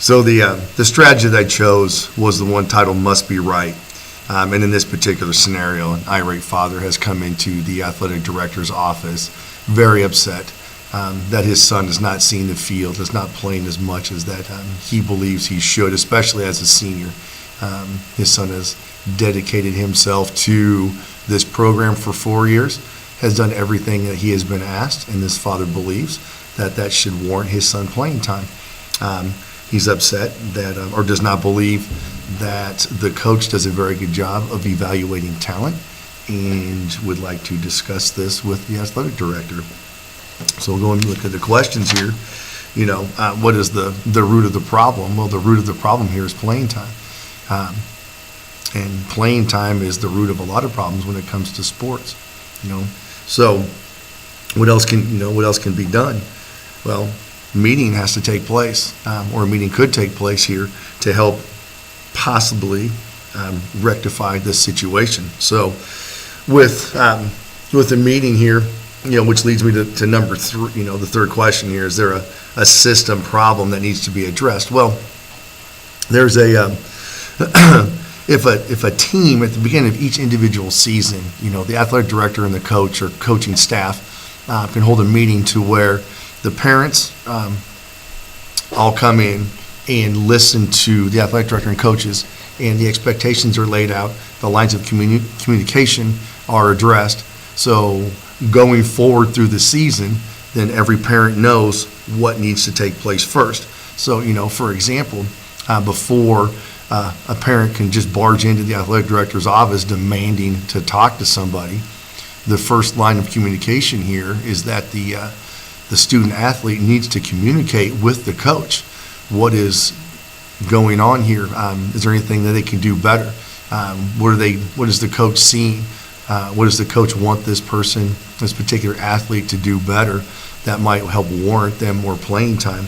So the strategy that I chose was the one titled "Must Be Right." And in this particular scenario, an irate father has come into the athletic director's office, very upset that his son is not seeing the field, is not playing as much as that he believes he should, especially as a senior. His son has dedicated himself to this program for 4 years, has done everything that he has been asked, and this father believes that that should warrant his son playing time. He's upset that, or does not believe that the coach does a very good job of evaluating talent, and would like to discuss this with the athletic director. So we'll go and look at the questions here. What is the root of the problem? Well, the root of the problem here is playing time. And playing time is the root of a lot of problems when it comes to sports. So what else can be done? Well, meeting has to take place, or a meeting could take place here to help possibly rectify this situation. So with the meeting here, which leads me to number 3, the third question here, is there a system problem that needs to be addressed? Well, there's if a team at the beginning of each individual season, the athletic director and the coach or coaching staff can hold a meeting to where the parents all come in and listen to the athletic director and coaches, and the expectations are laid out, the lines of communication are addressed. So going forward through the season, then every parent knows what needs to take place first. So, for example, before a parent can just barge into the athletic director's office demanding to talk to somebody, the first line of communication here is that the student athlete needs to communicate with the coach. What is going on here? Is there anything that they can do better? What is the coach seeing? What does the coach want this particular athlete to do better that might help warrant them more playing time?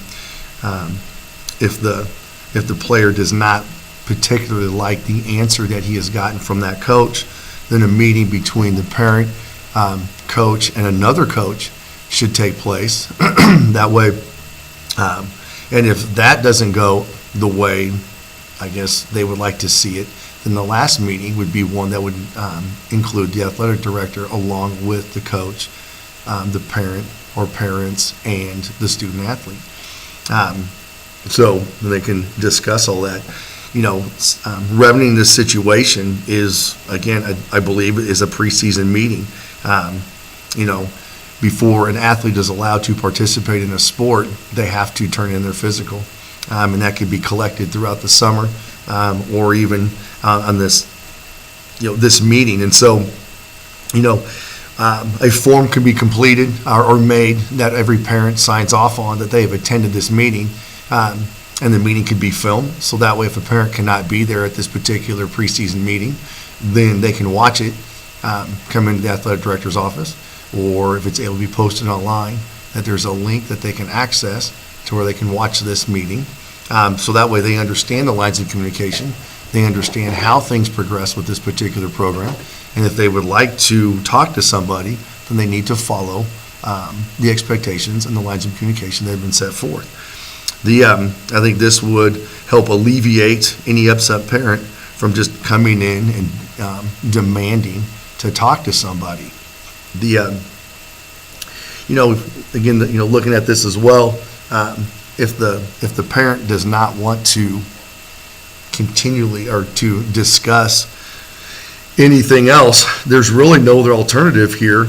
If the player does not particularly like the answer that he has gotten from that coach, then a meeting between the parent, coach, and another coach should take place. That way, and if that doesn't go the way I guess they would like to see it, then the last meeting would be one that would include the athletic director along with the coach, the parent or parents, and the student athlete. So they can discuss all that. Remedying this situation is, again, I believe, is a preseason meeting. Before an athlete is allowed to participate in a sport, they have to turn in their physical. And that could be collected throughout the summer, or even on this meeting. And so, a form can be completed or made that every parent signs off on that they have attended this meeting, and the meeting could be filmed. So that way, if a parent cannot be there at this particular preseason meeting, then they can watch it, come into the athletic director's office, or if it's able to be posted online, that there's a link that they can access to where they can watch this meeting. So that way they understand the lines of communication, they understand how things progress with this particular program, and if they would like to talk to somebody, then they need to follow the expectations and the lines of communication that have been set forth. I think this would help alleviate any upset parent from just coming in and demanding to talk to somebody. Looking at this as well, if the parent does not want to continually or to discuss anything else, there's really no other alternative here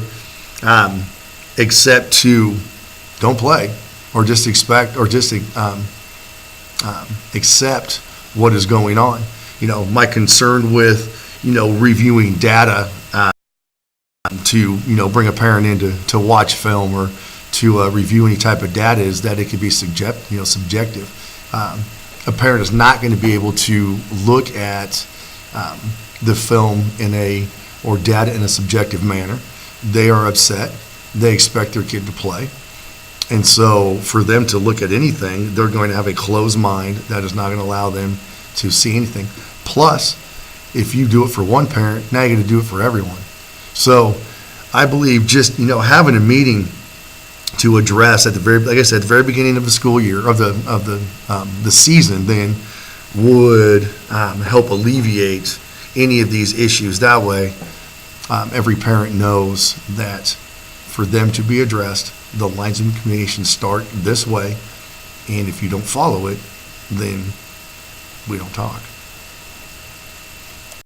except to don't play, or just expect, or just accept what is going on. My concern with reviewing data to bring a parent in to watch film or to review any type of data is that it could be subjective. A parent is not going to be able to look at the film or data in a subjective manner. They are upset. They expect their kid to play. And so for them to look at anything, they're going to have a closed mind that is not going to allow them to see anything. Plus, if you do it for one parent, now you're going to do it for everyone. So I believe just, having a meeting to address at the very, like I said, at the very beginning of the school year, of the season, then would help alleviate any of these issues. That way, every parent knows that for them to be addressed, the lines of communication start this way, and if you don't follow it, then we don't talk.